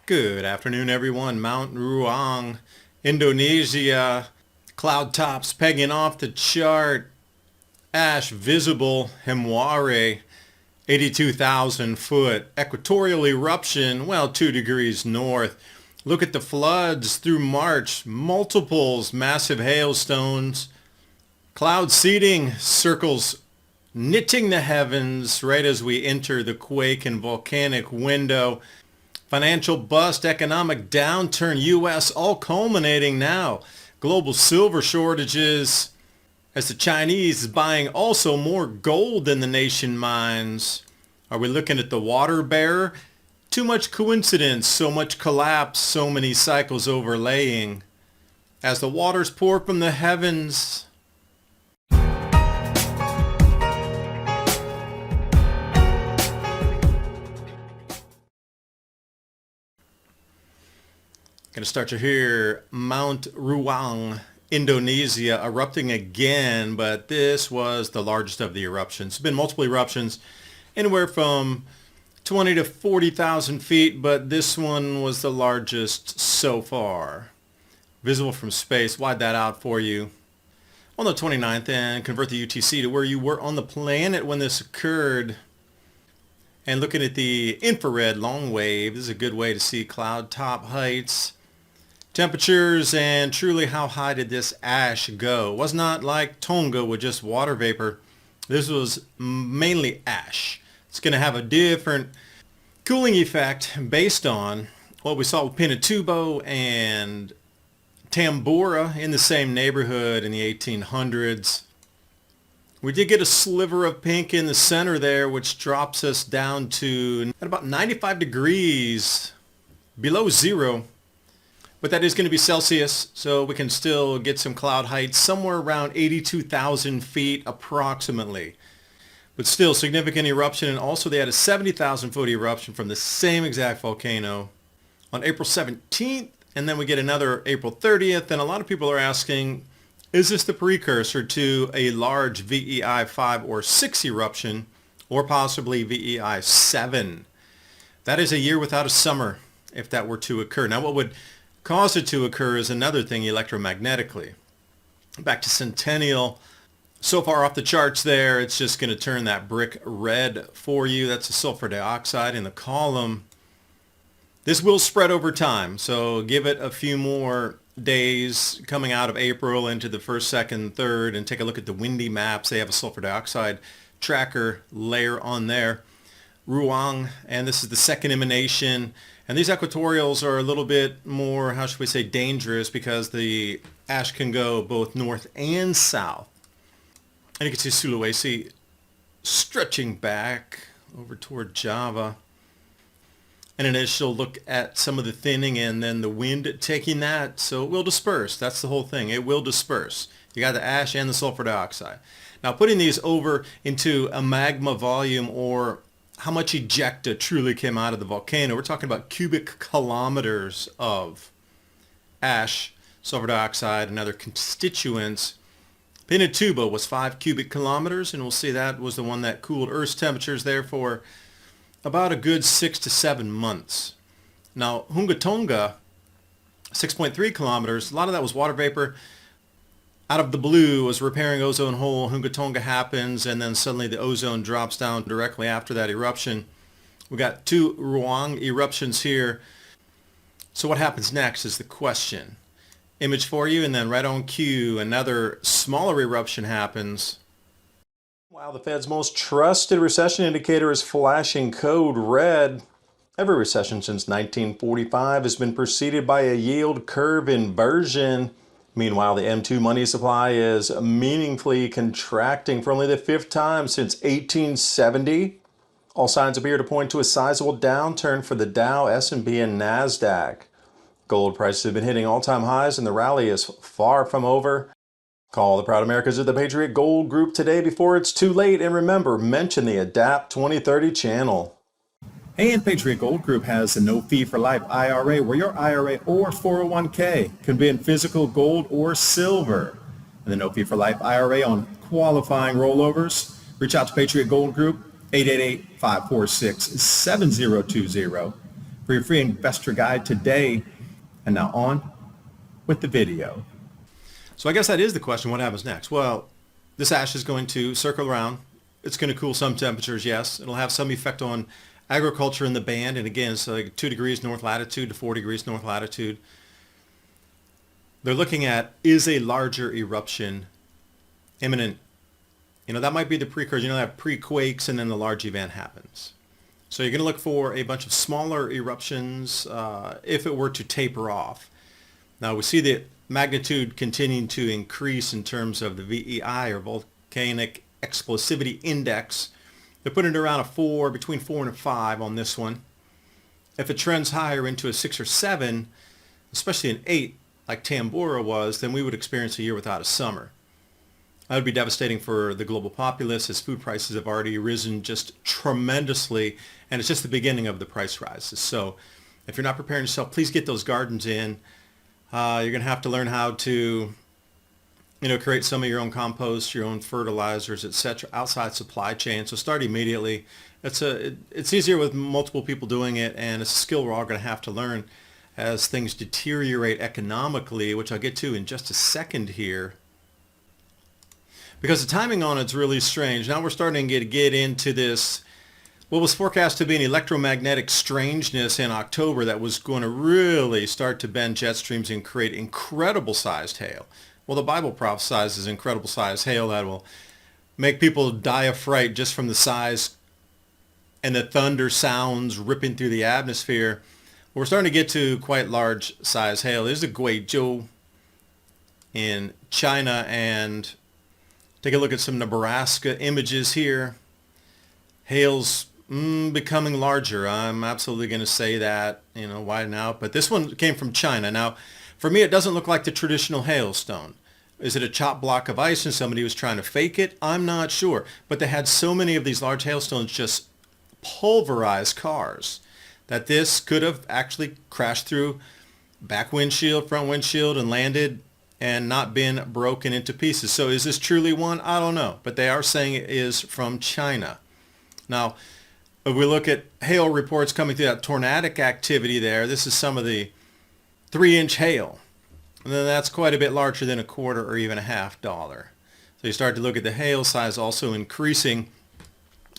Good afternoon, everyone. Mount Ruang, Indonesia. Cloud tops pegging off the chart. Ash visible. Himwari, 82,000 foot. Equatorial eruption, well, 2 degrees north. Look at the floods through March. Multiples, massive hailstones. Cloud seeding, circles knitting the heavens right as we enter the quake and volcanic window. Financial bust, economic downturn, U.S. all culminating now. Global silver shortages as the Chinese is buying also more gold than the nation mines. Are we looking at the water bearer? Too much coincidence, so much collapse, so many cycles overlaying. As the waters pour from the heavens, going to start you here. Mount Ruang, Indonesia, erupting again, but this was the largest of the eruptions. There's been multiple eruptions, anywhere from 20 to 40,000 feet, but this one was the largest so far. Visible from space. Wide that out for you on the 29th and convert the UTC to where you were on the planet when this occurred. And looking at the infrared long wave, this is a good way to see cloud top heights, temperatures, and truly how high did this ash go. It was not like Tonga with just water vapor. This was mainly ash. It's going to have a different cooling effect based on what we saw with Pinatubo and Tambora in the same neighborhood in the 1800s. We did get a sliver of pink in the center there, which drops us down to at about 95 degrees below zero. But that is going to be Celsius, so we can still get some cloud heights somewhere around 82,000 feet approximately. But still significant eruption, and also they had a 70,000 foot eruption from the same exact volcano on April 17th, and then we get another April 30th, and a lot of people are asking, is this the precursor to a large VEI 5 or 6 eruption, or possibly VEI 7? That is a year without a summer if that were to occur. Now what would cause it to occur is another thing electromagnetically. Back to Centennial, so far off the charts there, it's just going to turn that brick red for you. That's the sulfur dioxide in the column. This will spread over time, so give it a few more days coming out of April into the 1st, 2nd, 3rd, and take a look at the windy maps. They have a sulfur dioxide tracker layer on there. Ruang, and this is the second emanation. And these equatorials are a little bit more, how should we say, dangerous because the ash can go both north and south. And you can see Sulawesi stretching back over toward Java. An initial look at some of the thinning and then the wind taking that. So it will disperse. That's the whole thing. It will disperse. You got the ash and the sulfur dioxide. Now putting these over into a magma volume, or how much ejecta truly came out of the volcano, we're talking about cubic kilometers of ash, sulfur dioxide, and other constituents. Pinatubo was 5 cubic kilometers, and we'll see that was the one that cooled Earth's temperatures there for about a good 6 to 7 months. Now, Hungatonga, 6.3 kilometers, a lot of that was water vapor. Out of the blue was repairing ozone hole. Hungatonga happens, and then suddenly the ozone drops down directly after that eruption. We got 2 Ruang eruptions here. So what happens next is the question. Image for you, and then right on cue, another smaller eruption happens. While the Fed's most trusted recession indicator is flashing code red, every recession since 1945 has been preceded by a yield curve inversion. Meanwhile, the M2 money supply is meaningfully contracting for only the 5th time since 1870. All signs appear to point to a sizable downturn for the Dow, S&P, and NASDAQ. Gold prices have been hitting all-time highs, and the rally is far from over. Call the proud Americans of the Patriot Gold Group today before it's too late, and remember, mention the ADAPT 2030 channel. And Patriot Gold Group has a no-fee-for-life IRA where your IRA or 401k can be in physical gold or silver. And the no-fee-for-life IRA on qualifying rollovers. Reach out to Patriot Gold Group, 888-546-7020. for your free investor guide today. And now on with the video. So I guess that is the question. What happens next? Well, this ash is going to circle around. It's going to cool some temperatures, yes. It'll have some effect on agriculture in the band. And again, it's like 2 degrees north latitude to 4 degrees north latitude. They're looking at, is a larger eruption imminent? That might be the precursor. They have pre-quakes and then the large event happens. So you're going to look for a bunch of smaller eruptions if it were to taper off. Now we see the magnitude continuing to increase in terms of the VEI, or Volcanic Explosivity Index. They're putting it around a 4, between 4 and a 5 on this one. If it trends higher into a 6 or 7, especially an 8, like Tambora was, then we would experience a year without a summer. That would be devastating for the global populace, as food prices have already risen just tremendously, and it's just the beginning of the price rises. So if you're not preparing yourself, please get those gardens in. You're going to have to learn how to, create some of your own compost, your own fertilizers, etc., outside supply chain. So start immediately. It's easier with multiple people doing it, and it's a skill we're all going to have to learn as things deteriorate economically, which I'll get to in just a second here. Because the timing on it's really strange. Now we're starting to get into this, what was forecast to be an electromagnetic strangeness in October that was going to really start to bend jet streams and create incredible sized hail. Well, the Bible prophesies incredible sized hail that will make people die of fright just from the size and the thunder sounds ripping through the atmosphere. We're starting to get to quite large size hail. There's a Guizhou in China, and take a look at some Nebraska images here. Hail's becoming larger. I'm absolutely going to say that, widen out. But this one came from China. Now, for me, it doesn't look like the traditional hailstone. Is it a chopped block of ice and somebody was trying to fake it? I'm not sure. But they had so many of these large hailstones just pulverize cars that this could have actually crashed through back windshield, front windshield, and landed and not been broken into pieces. So is this truly one? I don't know. But they are saying it is from China. Now, if we look at hail reports coming through that tornadic activity there, this is some of the 3-inch hail. And then that's quite a bit larger than a quarter or even a $0.50. So you start to look at the hail size also increasing.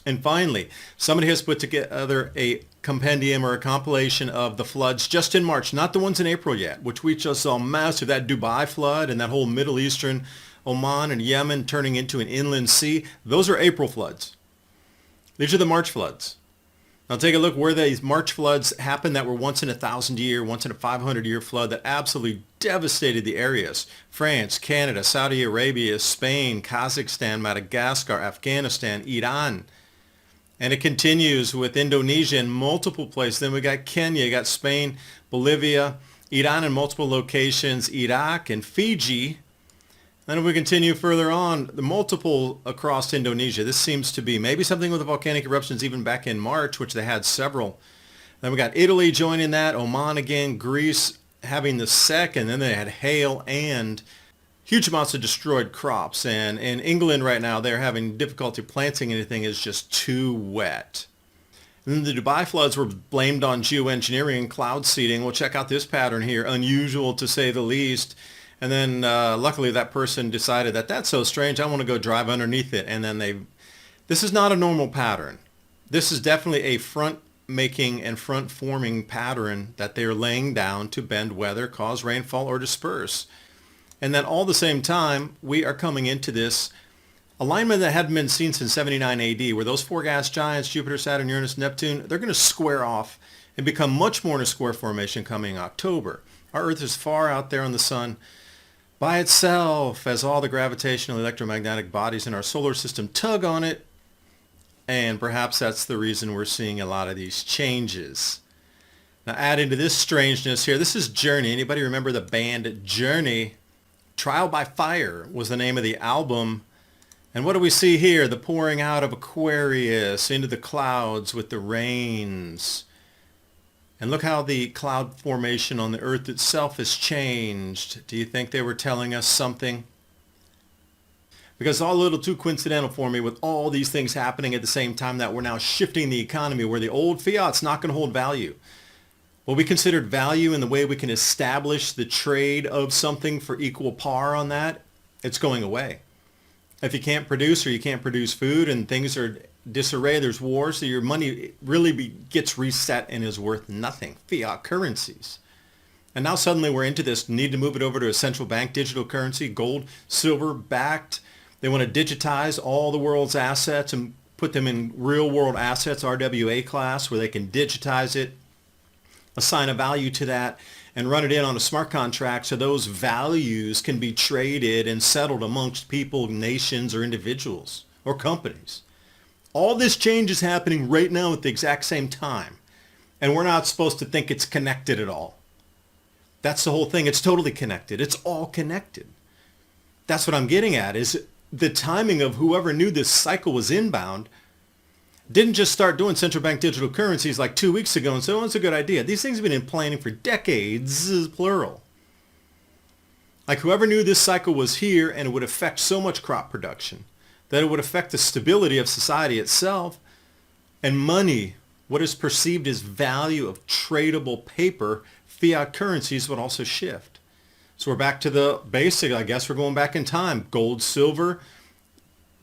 And finally, somebody has put together a compendium or a compilation of the floods just in March, not the ones in April yet, which we just saw massive, that Dubai flood and that whole Middle Eastern, Oman and Yemen turning into an inland sea. Those are April floods. These are the March floods. Now take a look where these March floods happened that were once in a 1,000-year, once in a 500-year flood that absolutely devastated the areas. France, Canada, Saudi Arabia, Spain, Kazakhstan, Madagascar, Afghanistan, Iran. And it continues with Indonesia in multiple places. Then we got Kenya, you got Spain, Bolivia, Iran in multiple locations, Iraq and Fiji. Then if we continue further on, the multiple across Indonesia. This seems to be maybe something with the volcanic eruptions even back in March, which they had several. Then we got Italy joining that, Oman again, Greece having the second. Then they had hail and huge amounts of destroyed crops. And in England right now, they're having difficulty planting anything. It's just too wet. And then the Dubai floods were blamed on geoengineering and cloud seeding. Well, check out this pattern here. Unusual to say the least. And then luckily that person decided that that's so strange, I want to go drive underneath it. And then this is not a normal pattern. This is definitely a front making and front forming pattern that they're laying down to bend weather, cause rainfall, or disperse. And then all the same time, we are coming into this alignment that hadn't been seen since 79 AD, where those 4 gas giants, Jupiter, Saturn, Uranus, Neptune, they're going to square off and become much more in a square formation coming October. Our Earth is far out there on the sun by itself as all the gravitational electromagnetic bodies in our solar system tug on it, and perhaps that's the reason we're seeing a lot of these changes. Now adding to this strangeness here, this is Journey. Anybody remember the band Journey? Trial by Fire was the name of the album. And what do we see here? The pouring out of Aquarius into the clouds with the rains. And look how the cloud formation on the Earth itself has changed. Do you think they were telling us something? Because it's all a little too coincidental for me with all these things happening at the same time that we're now shifting the economy where the old fiat's not going to hold value. what we considered value in the way we can establish the trade of something for equal par on that, it's going away. If you can't produce or you can't produce food and things are disarray, there's war, so your money really gets reset and is worth nothing. Fiat currencies. And now suddenly we're into this need to move it over to a central bank digital currency, gold, silver backed. They want to digitize all the world's assets and put them in real world assets, RWA class, where they can digitize it, assign a value to that, and run it in on a smart contract so those values can be traded and settled amongst people, nations, or individuals, or companies. All this change is happening right now at the exact same time. And we're not supposed to think it's connected at all. That's the whole thing. It's totally connected. It's all connected. That's what I'm getting at, is the timing of whoever knew this cycle was inbound didn't just start doing central bank digital currencies like 2 weeks ago and say, oh, it's a good idea. These things have been in planning for decades, plural. Like whoever knew this cycle was here and it would affect so much crop production, that it would affect the stability of society itself, and money, what is perceived as value of tradable paper, fiat currencies, would also shift. So we're back to the basic, I guess we're going back in time. Gold, silver,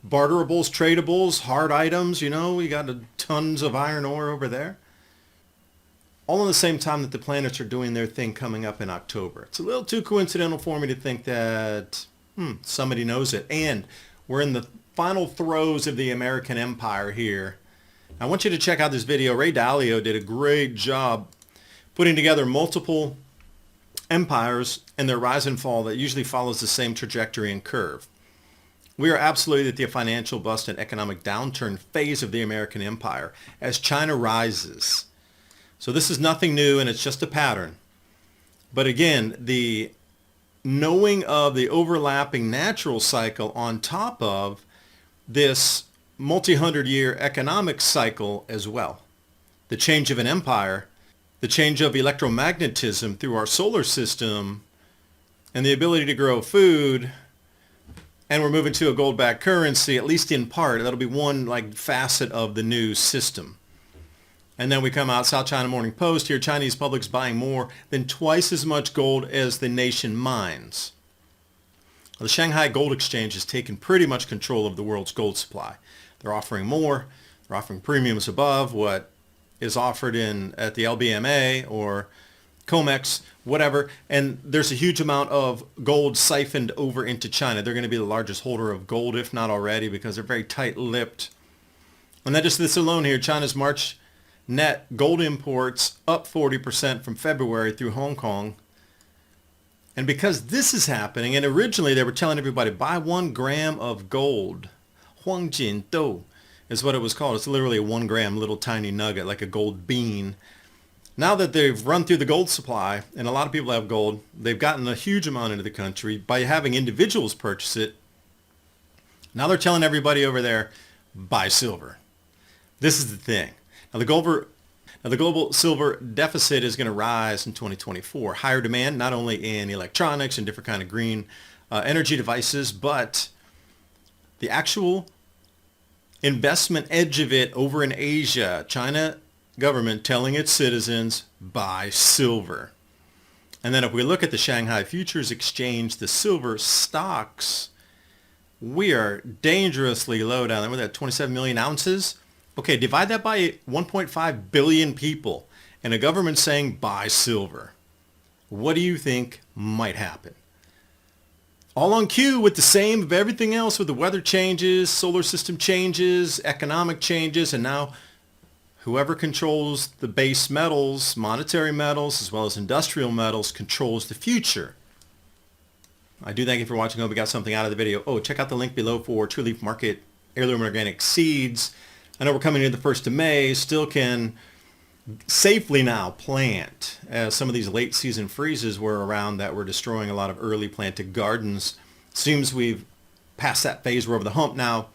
barterables, tradables, hard items, we got tons of iron ore over there. All at the same time that the planets are doing their thing coming up in October. It's a little too coincidental for me to think that somebody knows it. And we're in the final throes of the American empire here. I want you to check out this video. Ray Dalio did a great job putting together multiple empires and their rise and fall that usually follows the same trajectory and curve. We are absolutely at the financial bust and economic downturn phase of the American empire as China rises. So this is nothing new, and it's just a pattern. But again, the knowing of the overlapping natural cycle on top of this multi-hundred-year economic cycle as well. The change of an empire, the change of electromagnetism through our solar system, and the ability to grow food. And we're moving to a gold-backed currency, at least in part. That'll be one facet of the new system. And then we come out, South China Morning Post here, Chinese public's buying more than twice as much gold as the nation mines. The Shanghai Gold Exchange has taken pretty much control of the world's gold supply. They're offering more. They're offering premiums above what is offered at the LBMA or COMEX, whatever, and there's a huge amount of gold siphoned over into China. They're going to be the largest holder of gold, if not already, because they're very tight-lipped. And then just this alone here, China's March net gold imports up 40% from February through Hong Kong. And because this is happening, and originally they were telling everybody, buy 1 gram of gold. Huangjin dou is what it was called. It's literally a 1 gram little tiny nugget, like a gold bean. Now that they've run through the gold supply, and a lot of people have gold, they've gotten a huge amount into the country by having individuals purchase it. Now they're telling everybody over there, buy silver. This is the thing. Now the global silver deficit is going to rise in 2024. Higher demand, not only in electronics and different kind of green energy devices, but the actual investment edge of it over in Asia. China government telling its citizens, buy silver. And then if we look at the Shanghai Futures Exchange, the silver stocks, we are dangerously low down there. We're at 27 million ounces. Okay, divide that by 1.5 billion people and a government saying, buy silver. What do you think might happen? All on cue with the same of everything else, with the weather changes, solar system changes, economic changes, and now whoever controls the base metals, monetary metals, as well as industrial metals, controls the future. I do thank you for watching. I hope you got something out of the video. Oh, check out the link below for True Leaf Market Heirloom Organic Seeds. I know we're coming into the 1st of May. Still can safely now plant, as some of these late season freezes were around that were destroying a lot of early planted gardens. Seems we've passed that phase. We're over the hump now.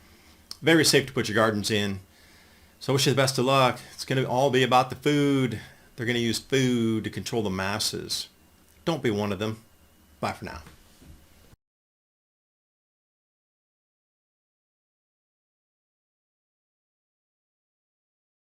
Very safe to put your gardens in. So I wish you the best of luck. It's going to all be about the food. They're going to use food to control the masses. Don't be one of them. Bye for now.